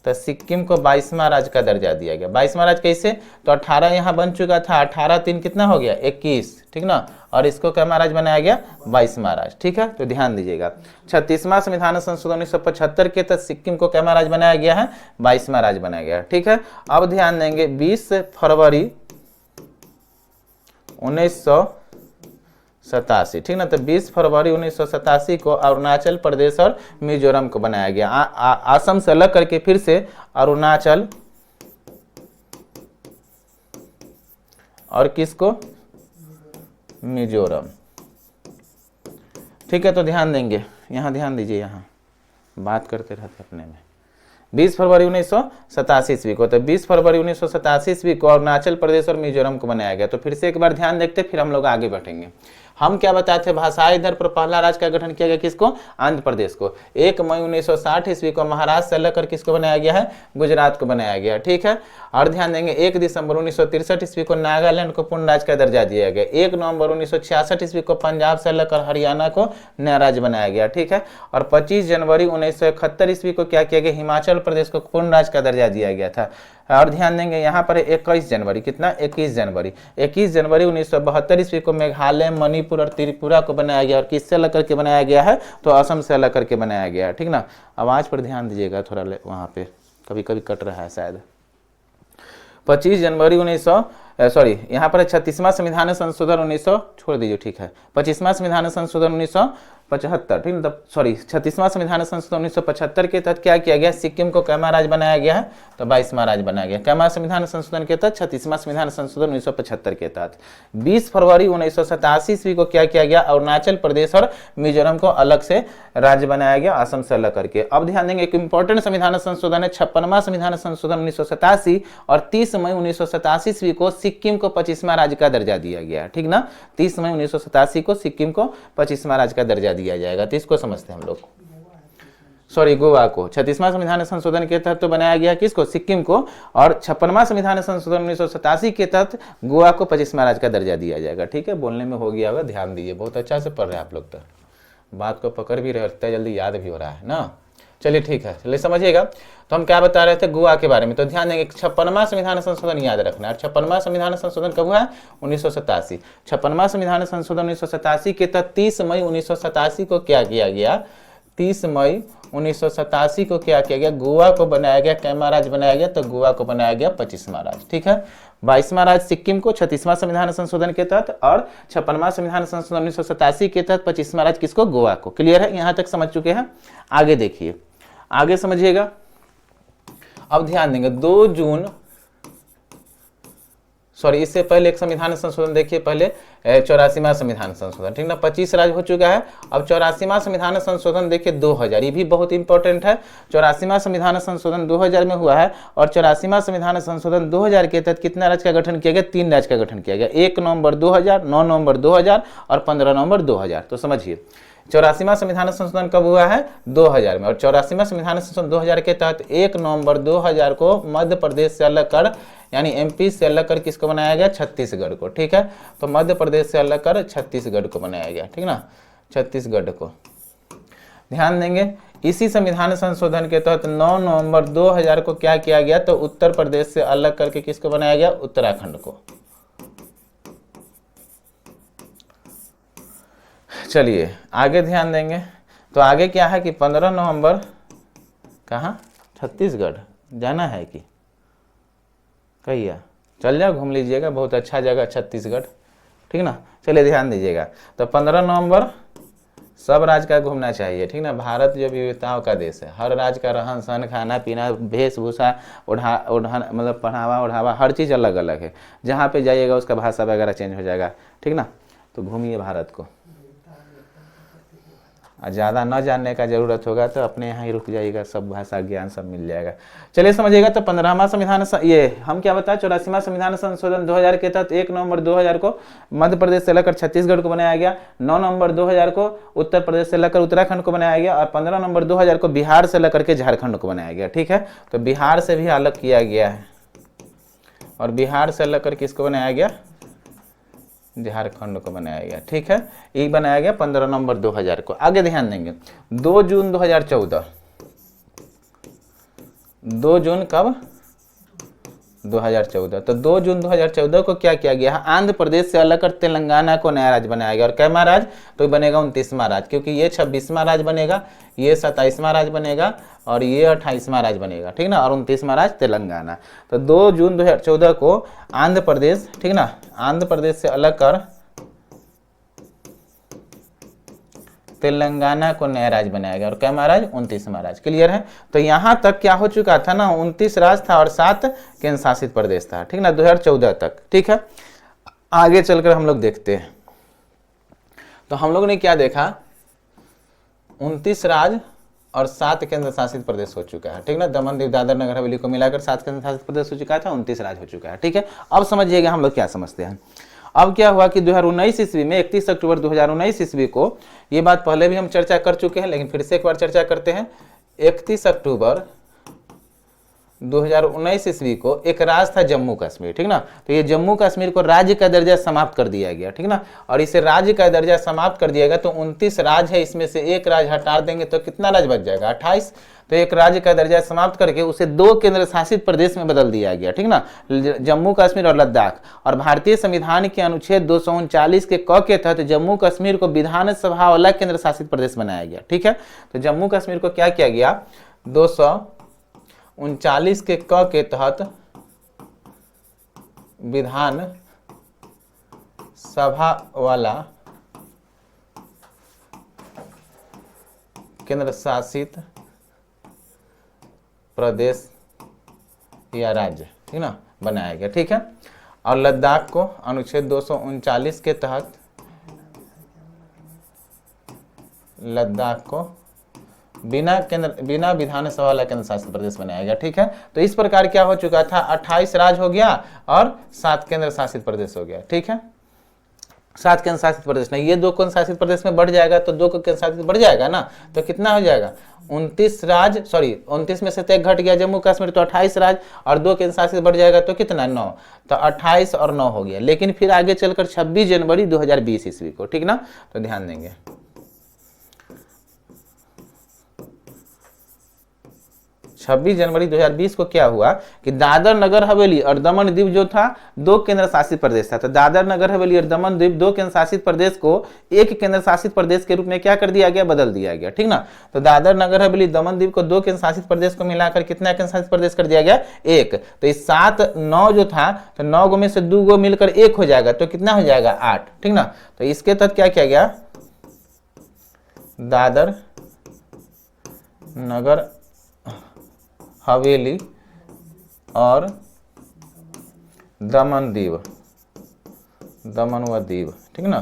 Speaker 1: तो सिक्किम को 22वां राज्य का दर्जा दिया गया। 22वां राज्य कैसे, तो 18 यहाँ बन चुका था, 18 3 कितना हो गया, 21। ठीक ना, और इसको कैमा राज्य बनाया गया, 22वां राज्य। ठीक है, तो ध्यान दीजिएगा 36वां संविधान संशोधन 1975 के तहत सिक्किम को कैमा राज्य बनाया गया है, 22वां राज्य बनाया गया। ठीक है, अब ध्यान देंगे 20 फरवरी 1987, ठीक ना, तो 20 फरवरी 1987 को अरुणाचल प्रदेश और मिजोरम को बनाया गया। असम से अलग करके फिर से अरुणाचल और किसको, मिजोरम। ठीक है, तो ध्यान देंगे, यहाँ ध्यान दीजिए, यहाँ बात करते रहते अपने में। 20 फरवरी 1987 ईस्वी को, तो 20 फरवरी 1987 ईस्वी को अरुणाचल प्रदेश और मिजोरम को बनाया गया। तो फिर से एक बार ध्यान देखते, फिर हम लोग आगे बढ़ेंगे। हम क्या बताए थे, भाषाई दर पर पहला राज्य का गठन किया गया, किसको, आंध्र प्रदेश को। 1 मई 1960 ईस्वी को महाराष्ट्र से अलग कर किसको बनाया गया है, गुजरात को बनाया गया। ठीक है, और ध्यान देंगे 1 दिसंबर 1963 ईस्वी को नागालैंड को पूर्ण राज्य का दर्जा दिया गया। 1 नवंबर 1966 ईस्वी को पंजाब से अलग कर हरियाणा को नया राज्य बनाया गया। ठीक है, और 25 जनवरी 1971 ईस्वी को क्या किया गया, हिमाचल प्रदेश को पूर्ण राज्य का दर्जा दिया गया था। और ध्यान देंगे यहाँ पर 21 जनवरी, कितना, 21 जनवरी 1972 ईस्वी को मेघालय, मणिपुर और त्रिपुरा को बनाया गया। और किससे अलग करके बनाया गया है, तो असम से अलग करके बनाया गया है। ठीक ना, आवाज पर ध्यान दीजिएगा थोड़ा, वहां पे कभी कभी कट रहा है शायद। 25 जनवरी 1900 यहाँ पर 36वां संविधान संशोधन 1900 छोड़ दीजिए। ठीक है, 25वां संविधान संशोधन 1975, ठीक ना, 36वां संविधान संशोधन 1975 के तहत क्या किया गया, सिक्किम को कैमा राज्य बनाया गया है, तो 22वां राज्य बनाया गया। कैमा संविधान संशोधन के तहत 36वां संविधान संशोधन 1975 के तहत 20 फरवरी 1987 ईस्वी को क्या किया गया, अरुणाचल प्रदेश और मिजोरम को अलग से राज्य बनाया गया, असम से अलग करके। अब ध्यान देंगे एक इंपॉर्टेंट संविधान संशोधन है, 56वां संविधान संशोधन 1987 और 30 मई 1987 ईस्वी को सिक्किम को 25वां राज्य का दर्जा दिया गया। ठीक ना, 30 मई 1987 को सिक्किम को 25वां राज्य का दर्जा दिया जाएगा। तो इसको समझते हैं हम लोग, गोवा को 36वां संविधान संशोधन के तहत तो बनाया गया किसको, सिक्किम को, और 56वां संविधान संशोधन 1987 के तहत गोवा को 25वां राज्य का दर्जा दिया जाएगा। ठीक है, बोलने में हो गया होगा, ध्यान दीजिए, बहुत अच्छा से पढ़ रहे हैं आप लोग, तो बात को पकड़ भी रहे, इतना जल्दी याद भी हो रहा है ना। चलिए ठीक है, चलिए समझिएगा। तो हम क्या बता रहे थे, गोवा के बारे में। तो ध्यान देंगे 56वां संविधान संशोधन याद रखना है। 56वां संविधान संशोधन कब हुआ है, 1987। 56वां संविधान संशोधन 1987 के तहत 30 मई 1987 को क्या किया गया, 30 मई 1987 को क्या किया गया, गोवा को बनाया गया कैमा राज्य बनाया गया, तो गोवा को बनाया गया 25वां राज्य। ठीक है, 22वां राज्य सिक्किम को 36वां संविधान संशोधन के तहत और 56वां संविधान संशोधन 1987 के तहत 25वां राज्य किसको, गोवा को। क्लियर है, यहां तक समझ चुके हैं। आगे देखिए, आगे समझिएगा। अब ध्यान देंगे 2 जून, सॉरी इससे पहले एक संविधान संशोधन देखिए, पहले 84वां संविधान संशोधन, ठीक ना, 25 राज्य हो चुका है। अब 84वां संविधान संशोधन देखिए 2000, ये भी बहुत इंपॉर्टेंट है। 84वां संविधान संशोधन 2000 में हुआ है और 84वां संविधान संशोधन 2000 के तहत कितना राज्य का गठन किया गया, 3 राज्य का गठन किया गया, 1 नवंबर 2000, 9 नवंबर 2000 और 15 नवंबर 2000। तो समझिए 84वां संविधान संशोधन कब हुआ है, 2000 में, और 84वां संविधान संशोधन 2000 के तहत 1 नवंबर 2000 को मध्य प्रदेश से अलग कर, यानी एमपी से अलग कर किसको बनाया गया, छत्तीसगढ़ को। ठीक है, तो मध्य प्रदेश से अलग कर छत्तीसगढ़ को बनाया गया, ठीक ना, छत्तीसगढ़ को। ध्यान देंगे इसी संविधान संशोधन के तहत 9 नवंबर 2000 को क्या किया गया, तो उत्तर प्रदेश से अलग करके किसको बनाया गया, उत्तराखंड को। चलिए आगे ध्यान देंगे, तो आगे क्या है कि 15 नवंबर कहाँ, छत्तीसगढ़ जाना है कि कहिए, चल जाओ घूम लीजिएगा, बहुत अच्छा जगह छत्तीसगढ़, ठीक ना। चलिए ध्यान दीजिएगा, तो 15 नवंबर सब राज्य का घूमना चाहिए, ठीक ना। भारत जो विविधताओं का देश है, हर राज्य का रहन सहन, खाना पीना, वेशभूषा, ओढ़ाना मतलब पहनावा ओढ़ावा, हर चीज़ अलग अलग है। जहाँ पे जाइएगा उसका भाषा वगैरह चेंज हो जाएगा, ठीक ना। तो घूमिए भारत को, ज़्यादा न जानने का जरूरत होगा तो अपने यहाँ ही रुक जाइएगा, सब भाषा ज्ञान सब मिल जाएगा। चलिए समझिएगा, तो 15वां संविधान ये हम क्या बताया, 84वां संविधान संशोधन 2000 के तहत 1 नवंबर 2000 को मध्य प्रदेश से लेकर छत्तीसगढ़ को बनाया गया, 9 नवंबर 2000 को उत्तर प्रदेश से लेकर उत्तराखंड को बनाया गया और 15 नवंबर 2000 को बिहार से लेकर के झारखंड को बनाया गया। ठीक है, तो बिहार से भी अलग किया गया है और बिहार से लेकर किसको बनाया गया, झारखंड को बनाया गया। ठीक है, ये बनाया गया 15 नवंबर 2000 को। आगे ध्यान देंगे 2 जून 2014, 2 जून कब, 2014, तो 2 जून 2014 को क्या किया गया, आंध्र प्रदेश से अलग कर तेलंगाना को नया राज्य बनाया गया। और कैमा राज्य, तो बनेगा 29वां राज्य, क्योंकि ये 26वां राज्य बनेगा, ये 27वां राज्य बनेगा और ये 28वां राज्य बनेगा, ठीक ना, और 29वां राज्य तेलंगाना। तो 2 जून 2014 को आंध्र प्रदेश, ठीक ना, आंध्र प्रदेश से अलग कर तेलंगाना को नया राज्य बनाया गया और कैमा राज्य 29वां राज्य। क्लियर है, तो यहां तक क्या हो चुका था ना, 29 राज्य था और 7 केंद्र शासित प्रदेश था, ठीक ना, 2014 तक। ठीक है, आगे चलकर हम लोग देखते हैं, तो हम लोग ने क्या देखा, 29 राज्य और 7 केंद्र शासित प्रदेश हो चुका है, ठीक ना। दमन दीव दादर नगर हवेली को मिलाकर 7 केंद्र शासित प्रदेश हो चुका था, 29 राज्य हो चुका है। ठीक है, अब समझिएगा हम लोग क्या समझते हैं। अब क्या हुआ कि 2019 ईस्वी में 31 अक्टूबर 2019 ईस्वी को, ये बात पहले भी हम चर्चा कर चुके हैं लेकिन फिर से एक बार चर्चा करते हैं। 31 अक्टूबर 2019 ईस्वी को एक राज्य था जम्मू कश्मीर, ठीक ना, तो ये जम्मू कश्मीर को राज्य का दर्जा समाप्त कर दिया गया, ठीक ना, और इसे राज्य का दर्जा समाप्त कर दिया गया तो 29 राज्य है, इसमें से एक राज्य हटा देंगे तो कितना राज्य बच जाएगा, 28। तो एक राज्य का दर्जा समाप्त करके उसे 2 केंद्र शासित प्रदेश में बदल दिया गया, ठीक ना, जम्मू कश्मीर और लद्दाख। और भारतीय संविधान के अनुच्छेद 239 के क के तहत जम्मू कश्मीर को विधानसभा वाला केंद्र शासित प्रदेश बनाया गया। ठीक है, तो जम्मू कश्मीर को क्या किया गया, 239 के क के तहत विधान सभा वाला केंद्र शासित प्रदेश या राज्य, ठीक ना, बनाया गया। ठीक है, और लद्दाख को अनुच्छेद 239 के तहत लद्दाख को बिना विधानसभा वाला केंद्र शासित प्रदेश बनाया गया। ठीक है, तो इस प्रकार क्या हो चुका था, 28 राज्य हो गया और 7 केंद्र शासित प्रदेश हो गया। ठीक है, 7 केंद्र शासित प्रदेश नहीं, ये 2 केंद्र शासित प्रदेश में बढ़ जाएगा तो 2 केंद्र शासित बढ़ जाएगा ना, तो कितना हो जाएगा, 29 राज्य, सॉरी 29 में से 1 घट गया जम्मू कश्मीर, तो 28 राज्य और 2 केंद्र शासित बढ़ जाएगा तो कितना, 9, तो 28 और 9 हो गया। लेकिन फिर आगे चलकर 26 जनवरी 2020 ईस्वी को, ठीक ना, तो ध्यान देंगे, 26 जनवरी 2020 को क्या हुआ कि दादर नगर हवेली और दमन द्वीप जो था 2 केंद्र शासित प्रदेश था, तो दादर नगर हवेली और दमन द्वीप 2 केंद्र शासित प्रदेश को 1 केंद्र शासित प्रदेश के रूप में क्या कर दिया गया, बदल दिया गया, ठीक ना। तो दादर नगर हवेली दमन द्वीप को 2 केंद्र शासित प्रदेश को मिलाकर कितना केंद्र शासित प्रदेश कर दिया गया, 1। तो इस 7 9 जो था, तो 9 गो में से 2 गो मिलकर 1 हो जाएगा, तो कितना हो जाएगा, 8, ठीक ना। तो इसके तहत क्या किया गया, दादर नगर हवेली और दमन व दीव, ठीक ना,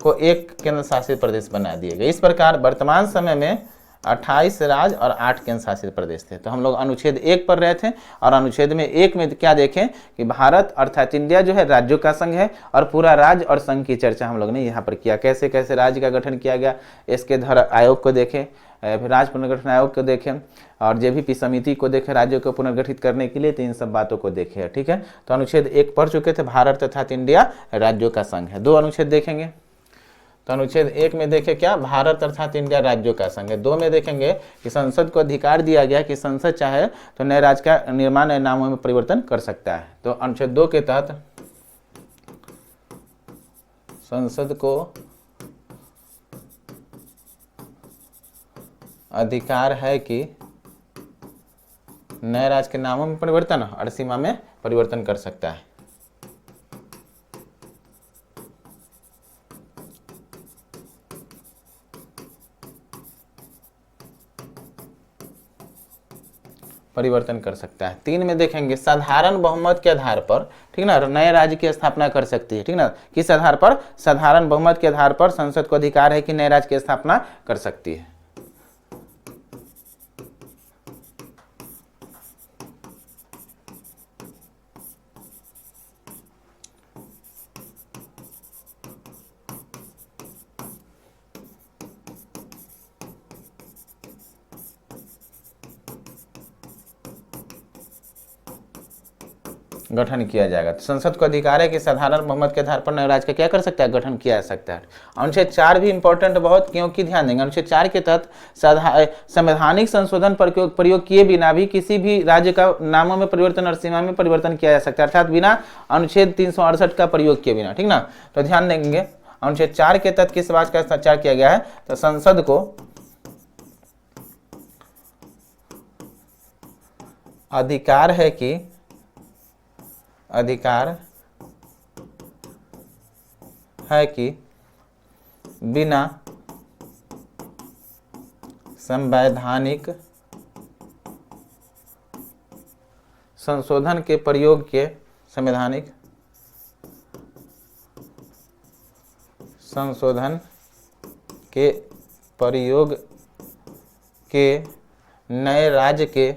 Speaker 1: को 1 केंद्र शासित प्रदेश बना दिए गए। इस प्रकार वर्तमान समय में 28 राज्य और 8 केंद्र शासित प्रदेश थे। तो हम लोग अनुच्छेद 1 पर रहे थे और अनुच्छेद में 1 में क्या देखें कि भारत अर्थात इंडिया जो है राज्यों का संघ है और पूरा राज्य और संघ की चर्चा हम लोग ने यहाँ पर किया, कैसे कैसे राज्य का गठन किया गया, इसके धर आयोग को देखें, फिर राज्य पुनर्गठन आयोग को देखें और जेवीपी समिति को देखें राज्यों को पुनर्गठित करने के लिए, तो इन सब बातों को देखें, ठीक है। तो अनुच्छेद 1 पढ़ चुके थे, भारत तथा इंडिया राज्यों का संघ है। 2 अनुच्छेद देखेंगे, तो अनुच्छेद 1 में देखें क्या, भारत अर्थात इंडिया राज्यों का संघ है। 2 में देखेंगे कि संसद को अधिकार दिया गया कि संसद चाहे तो नए राज्य का निर्माण नए नामों में परिवर्तन कर सकता है। तो अनुच्छेद 2 के तहत संसद को अधिकार है कि नए राज्य के नामों में परिवर्तन और सीमा में परिवर्तन कर सकता है। परिवर्तन कर सकता है। 3 में देखेंगे साधारण बहुमत के आधार पर, ठीक ना, नए राज्य की स्थापना कर सकती है, ठीक ना। किस आधार पर, साधारण बहुमत के आधार पर संसद को अधिकार है कि नए राज्य की स्थापना कर सकती है। गठन किया जाएगा। तो संसद को अधिकार है कि साधारण बहुमत के आधार पर नए राज्य का क्या कर सकता है, गठन किया जा सकता है। अनुच्छेद 4 भी इंपॉर्टेंट बहुत, क्योंकि ध्यान देंगे अनुच्छेद 4 के तहत संवैधानिक संशोधन प्रयोग किए बिना भी किसी भी राज्य का नामों में परिवर्तन और सीमा में परिवर्तन किया जा सकता है, अर्थात बिना अनुच्छेद 368 का प्रयोग किए बिना, ठीक ना। तो ध्यान देंगे अनुच्छेद 4 के तहत किस बात का हस्ताक्षर किया गया है, तो संसद को अधिकार है कि बिना संवैधानिक संशोधन के प्रयोग के संवैधानिक संशोधन के प्रयोग के नए राज्य के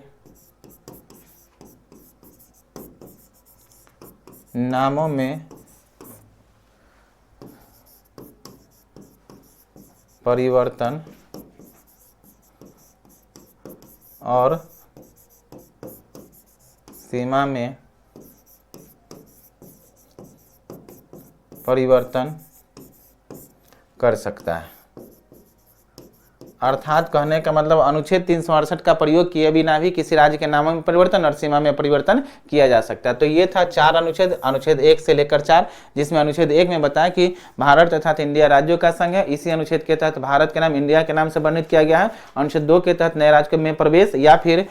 Speaker 1: नामों में परिवर्तन और सीमा में परिवर्तन कर सकता है। अर्थात कहने का मतलब अनुच्छेद 368 का प्रयोग किए बिना भी किसी राज्य के नामों में परिवर्तन और सीमा में परिवर्तन किया जा सकता है। तो ये था 4 अनुच्छेद, अनुच्छेद 1 से लेकर 4, जिसमें अनुच्छेद 1 में बताया कि भारत तथा इंडिया राज्यों का संघ है। इसी अनुच्छेद के तहत भारत के नाम इंडिया के नाम से वर्णित किया गया है। अनुच्छेद 2 के तहत नए राज्य में प्रवेश या फिर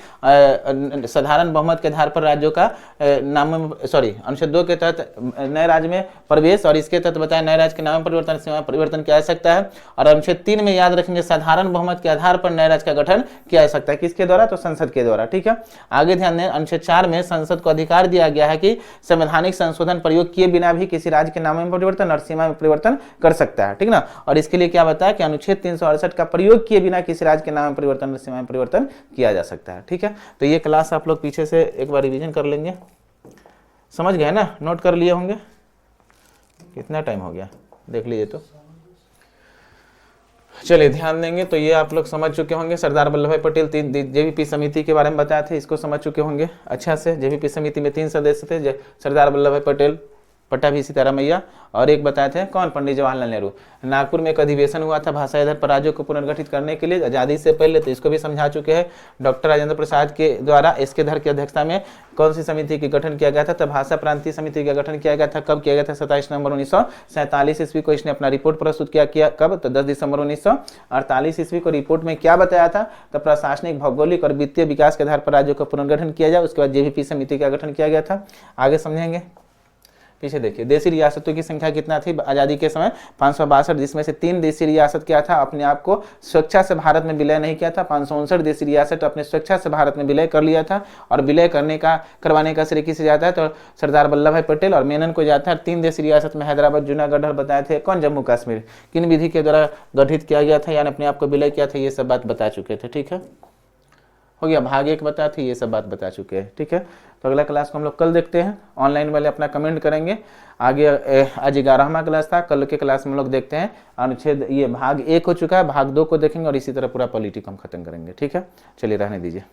Speaker 1: साधारण बहुमत के आधार पर राज्यों का नाम, अनुच्छेद 2 के तहत नए राज्य में प्रवेश और इसके तहत बताया नए राज्य के नाम में परिवर्तन, सीमा में परिवर्तन किया जा सकता है। और अनुच्छेद 3 में याद रखेंगे साधारण बहुमत के आधार पर नए राज्य का गठन किया जा सकता है। किसके द्वारा, तो संसद के द्वारा, ठीक है। आगे ध्यान दें अनुच्छेद 4 में संसद को अधिकार दिया गया है कि संवैधानिक संशोधन प्रयोग किए बिना भी किसी राज्य के नाम में परिवर्तन और सीमा में परिवर्तन कर सकता है, ठीक ना। और इसके लिए क्या बताया कि अनुच्छेद 368 का प्रयोग किए बिना किसी राज्य के नाम में परिवर्तन और सीमा में परिवर्तन किया जा सकता है, ठीक है। तो ये क्लास आप लोग पीछे से एक बार रिवीजन कर लेंगे, समझ गए ना, नोट कर लिए होंगे। कितना टाइम हो गया देख लीजिए। तो चलिए ध्यान देंगे। तो ये आप लोग समझ चुके होंगे, सरदार वल्लभ भाई पटेल जेवीपी समिति के बारे में बताए थे, इसको समझ चुके होंगे अच्छा से। जेवीपी समिति में 3 सदस्य थे, सरदार वल्लभ भाई पटेल, पट्टाभी सीतारामैया। और एक बताए थे कौन, पंडित जवाहरलाल नेहरू। नागपुर में एक अधिवेशन हुआ था भाषा इधर राज्यों को पुनर्गठित करने के लिए आज़ादी से पहले, तो इसको भी समझा चुके हैं। डॉक्टर राजेंद्र प्रसाद के द्वारा एस.के. धर की अध्यक्षता में कौन सी समिति का गठन किया गया था, तो भाषा प्रांतीय समिति का गठन किया गया था। कब किया गया था, 27 नवंबर 1947 ईस्वी को इसने अपना रिपोर्ट प्रस्तुत किया कब, तो 10 दिसंबर 1948 ईस्वी को। रिपोर्ट में क्या बताया था, तो प्रशासनिक, भौगोलिक और वित्तीय विकास के आधार पर राज्यों का पुनर्गठन किया जाए। उसके बाद जेवीपी समिति का गठन किया गया था। आगे समझेंगे। पीछे देखिए, देशी रियासतों की संख्या कितना थी आज़ादी के समय, 562, जिसमें से 3 देशी रियासत क्या था, अपने आप को स्वेच्छा से भारत में विलय नहीं किया था। 559 देशी रियासत अपने स्वेच्छा से भारत में विलय कर लिया था। और विलय करवाने का श्रेय किसे जाता है, तो सरदार वल्लभ भाई पटेल और मेनन को जाता है। 3 देशी रियासत में हैदराबाद, जूनागढ़ और बताए थे कौन, जम्मू कश्मीर, किन विधि के द्वारा गठित किया गया था, यानी अपने आप को विलय किया था, ये सब बात बता चुके थे। ठीक है, हो गया। भाग 1 बता थे, ये सब बात बता चुके हैं। ठीक है, तो अगला क्लास को हम लोग कल देखते हैं। ऑनलाइन वाले अपना कमेंट करेंगे। आगे आज 11वां क्लास था, कल के क्लास में हम लोग देखते हैं अनुच्छेद, ये भाग 1 हो चुका है, भाग 2 को देखेंगे और इसी तरह पूरा पॉलिटी को हम खत्म करेंगे। ठीक है, चलिए रहने दीजिए।